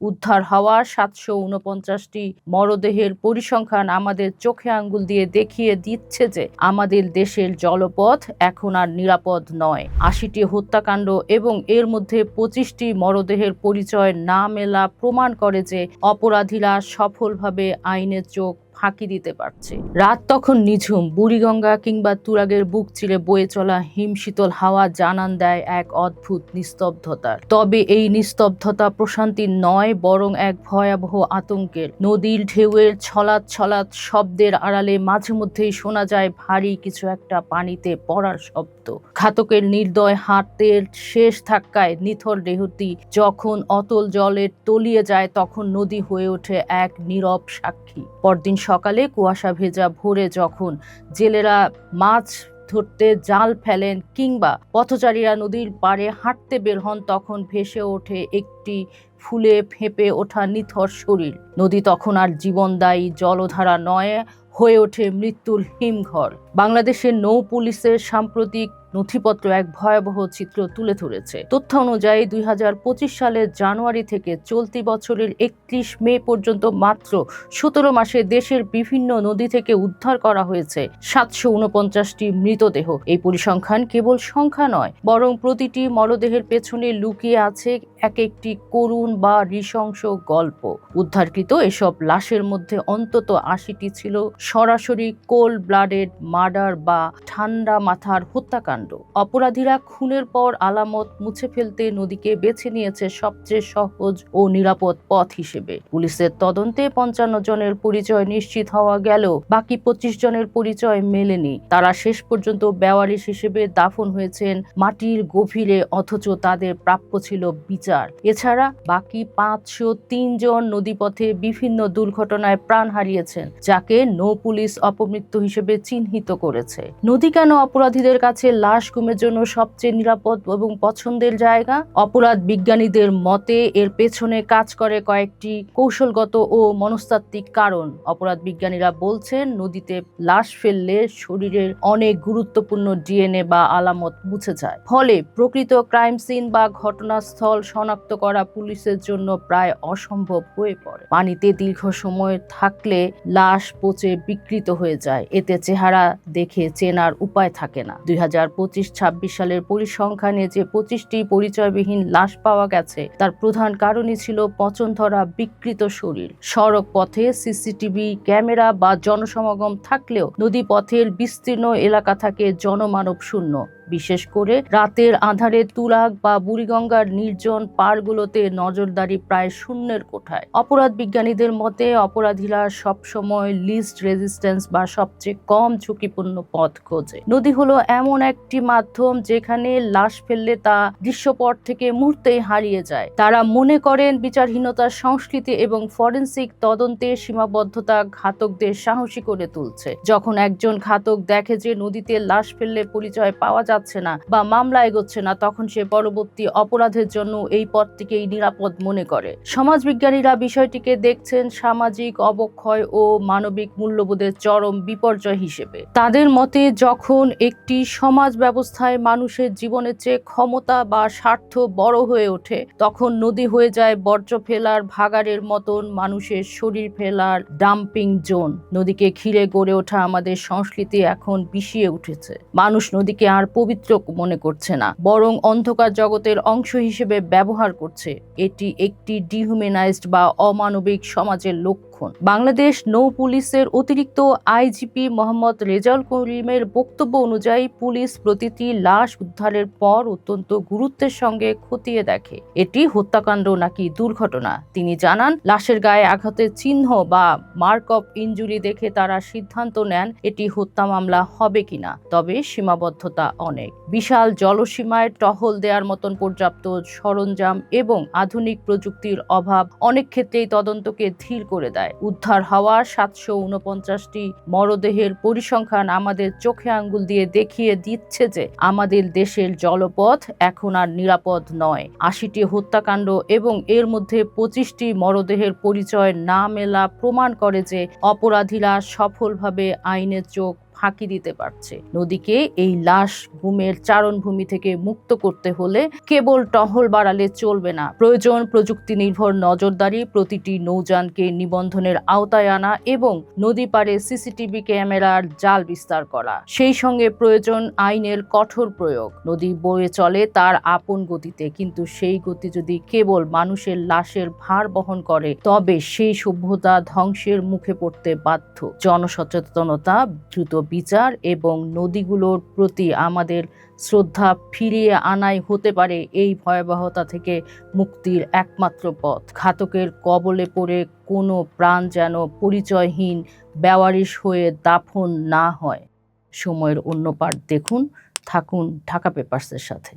উদ্ধার হওয়া ৭৪৯টি মরদেহের পরিসংখ্যান আমাদের চোখে আঙ্গুল দিয়ে দেখিয়ে দিচ্ছে যে আমাদের দেশের জলপথ এখন আর নিরাপদ নয়। ৮০টি হত্যাকাণ্ড এবং এর মধ্যে ২৫টি মরদেহের পরিচয় না মেলা প্রমাণ করে যে অপরাধীরা সফলভাবে আইনের চোখ ফাঁকি দিতে পারছে। রাত তখন নিঝুম। বুড়িগঙ্গা কিংবা তুরাগের বুক চিরে বয়ে চলা হিমশীতল হাওয়া জানান দেয় এক অদ্ভুত নিস্তব্ধতার। তবে এই নিস্তব্ধতা প্রশান্তির নয়, বরং এক ভয়াবহ আতঙ্কের। নদীর ঢেউয়ের ছলাৎ ছলাৎ শব্দের আড়ালে মাঝে মধ্যেই শোনা যায় ভারী কিছু একটা পানিতে পড়ার শব্দ। ঘাতকের নির্দয় হাতের শেষ ধাক্কায় নিথর দেহটি যখন অতল জলের তলিয়ে যায়, তখন নদী হয়ে ওঠে এক নীরব সাক্ষী। পরদিন সকালে কুয়াশা ভেজা ভোরে যখন জেলেরা মাছ ধরতে জাল ফেলেন কিংবা পথচারীরা নদীর পাড়ে হাঁটতে বের হন, তখন ভেসে ওঠে একটি ফুলে ফেঁপে ওঠা নিথর শরীর। নদী তখন আর জীবনদায়ী জলধারা নয়, হয়ে ওঠে মৃত্যুর হিমঘর। বাংলাদেশের নৌ পুলিশের সাম্প্রতিক নথিপত্র এক ভয়াবহ চিত্র তুলে ধরেছে। তথ্য অনুযায়ী ২০২৫ সালের জানুয়ারি থেকে চলতি বছরের ৩১ মে পর্যন্ত মাত্র ১৭ মাসে দেশের বিভিন্ন নদী থেকে উদ্ধার করা হয়েছে ৭৪৯টি মৃতদেহ। এই পরিসংখ্যান কেবল সংখ্যা নয়, বরং প্রতিটি মরদেহের পেছনে লুকিয়ে আছে এক একটি করুণ বা নৃশংস গল্প। উদ্ধারকৃত এসব লাশের মধ্যে অন্তত ৮০টি ছিল সরাসরি কোল্ড ব্লাডেড মার্ডার বা ঠান্ডা মাথার হত্যাকাণ্ড। অপরাধীরা খুনের পর আলামত মুছে ফেলতে নদীকে বেছে নিয়েছে সবচেয়ে সহজ ও নিরাপদ পথ হিসেবে। পুলিশের তদন্তে ৫৫ জনের পরিচয় নিশ্চিত হওয়া গেলেও বাকি ২৫ জনের পরিচয় মেলেনি। তারা শেষ পর্যন্ত বেওয়ারিশ হিসেবে দাফন হয়েছেন মাটির গভীরে, অথচ তাদের প্রাপ্য ছিল বিচার। এছাড়া বাকি ৫০৩ জন নদীপথে বিভিন্ন দুর্ঘটনায় প্রাণ হারিয়েছেন, যাকে নৌ পুলিশ অপমৃত্যু হিসেবে চিহ্নিত করেছে। নদী কেন অপরাধীদের কাছে লাশ গুমের জন্য সবচেয়ে নিরাপদ এবং পছন্দের জায়গা? অপরাধ বিজ্ঞানীদের মতে এর পেছনে কাজ করে কয়েকটি কৌশলগত ও মনস্তাত্ত্বিক কারণ। অপরাধ বিজ্ঞানীরা বলছেন, নদীতে লাশ ফেললে শরীরের অনেক গুরুত্বপূর্ণ ডিএনএ বা আলামত মুছে যায়। ফলে প্রকৃত ক্রাইম সিন বা ঘটনাস্থল শনাক্ত করা পুলিশের জন্য প্রায় অসম্ভব হয়ে পড়ে। পানিতে দীর্ঘ সময় থাকলে লাশ পচে বিকৃত হয়ে যায়, এতে চেহারা দেখে চেনার উপায় থাকে না। ২০২৫-২৬ সালের পরিসংখ্যানে যে ২৫টি পরিচয়বিহীন লাশ পাওয়া গেছে, তার প্রধান কারণই ছিল পচন ধরা বিকৃত শরীর। সড়ক পথে সিসিটিভি ক্যামেরা বা জনসমাগম থাকলেও নদী পথের বিস্তীর্ণ এলাকা থাকে জনমানব শূন্য। বিশেষ করে রাতের আঁধারে তুরাগ বা বুড়িগঙ্গার নির্জন পাড়গুলোতে নজরদারি প্রায় শূন্যের কোঠায়। অপরাধ বিজ্ঞানীদের মতে অপরাধীরা সবসময় লিস্ট রেজিস্ট্যান্স বা সবচেয়ে কম ঝুঁকিপূর্ণ পথ খোঁজে। নদী হলো এমন একটি মাধ্যম যেখানে লাশ ফেললে তা দৃশ্যপট থেকে মুহূর্তেই হারিয়ে যায়। তারা মনে করেন বিচারহীনতার সংস্কৃতি এবং ফরেনসিক তদন্তের সীমাবদ্ধতা ঘাতকদের সাহসী করে তুলছে। যখন একজন ঘাতক দেখে যে নদীতে লাশ ফেললে পরিচয় পাওয়া যাচ্ছে না বা মামলা এগোচ্ছে না, তখন সে পরবর্তী অপরাধের জন্য এই পথটিকেই নিরাপদ মনে করে। সমাজবিজ্ঞানীরা বিষয়টিকে দেখছেন সামাজিক অবক্ষয় ও মানবিক মূল্যবোধের চরম বিপর্যয় হিসেবে। তাদের মতে যখন একটি সমাজ ব্যবস্থায় মানুষের জীবনের চেয়ে ক্ষমতা বা স্বার্থ বড় হয়ে ওঠে, তখন নদী হয়ে যায় বর্জ্য ফেলার ভাগাড়ের মতন মানুষের শরীর ফেলার ডাম্পিং জোন। নদীকে ঘিরে গড়ে ওঠা আমাদের সংস্কৃতি এখন বিষিয়ে উঠেছে। মানুষ নদীকে আর পবিত্র মনে করছে না, বরং অন্ধকার জগতের অংশ হিসেবে ব্যবহার করছে। এটি একটি ডিহিউম্যানাইজড বা অমানবিক সমাজের লক্ষ্য। বাংলাদেশ নৌ পুলিশের অতিরিক্ত আইজিপি মোহাম্মদ রেজাউল করিমের বক্তব্য অনুযায়ী, পুলিশ প্রতিটি লাশ উদ্ধারের পর অত্যন্ত গুরুত্বের সঙ্গে খতিয়ে দেখে এটি হত্যাকাণ্ড নাকি দুর্ঘটনা। তিনি জানান, লাশের গায়ে আঘাতের চিহ্ন বা মার্ক অফ ইনজুরি দেখে তারা সিদ্ধান্ত নেন এটি হত্যা মামলা হবে কিনা। তবে সীমাবদ্ধতা অনেক। বিশাল জলসীমায় টহল দেওয়ার মতন পর্যাপ্ত সরঞ্জাম এবং আধুনিক প্রযুক্তির অভাব অনেক ক্ষেত্রেই তদন্তকে ধীর করে দেয়। উদ্ধার হওয়া ৭৪৯টি মরদেহের পরিসংখ্যান আমাদের চোখে আঙ্গুল দিয়ে দেখিয়ে দিচ্ছে যে আমাদের দেশের জলপথ এখন আর নিরাপদ নয়। ৮০টি হত্যাকাণ্ড এবং এর মধ্যে ২৫টি মরদেহের পরিচয় না মেলা প্রমাণ করে যে অপরাধীরা সফলভাবে আইনের চোখ ফাঁকি দিতে পারছে। নদীকে এই লাশ ঘুমের চারণভূমি থেকে মুক্ত করতে হলে কেবল টহল বাড়ালে চলবে না, প্রয়োজন প্রযুক্তি নির্ভর নজরদারি, প্রতিটি নৌযানকে নিবন্ধনের আওতায় আনা এবং নদী পাড়ে সিসিটিভি ক্যামেরার জাল বিস্তার করা। সেই সঙ্গে প্রয়োজন আইনের কঠোর প্রয়োগ। নদী বয়ে চলে তার আপন গতিতে, কিন্তু সেই গতি যদি কেবল মানুষের লাশের ভার বহন করে তবে সেই সভ্যতা ধ্বংসের মুখে পড়তে বাধ্য। জনসচেতনতা, দ্রুত বিচার এবং নদীগুলোর প্রতি আমাদের শ্রদ্ধা ফিরিয়ে আনাই হতে পারে এই ভয়াবহতা থেকে মুক্তির একমাত্র পথ। ঘাতকের কবলে পড়ে কোনো প্রাণ যেন পরিচয়হীন বেওয়ারিশ হয়ে দাফন না হয়। সময়ের অন্য পাঠ দেখুন। থাকুন ঢাকা পেপারসের সাথে।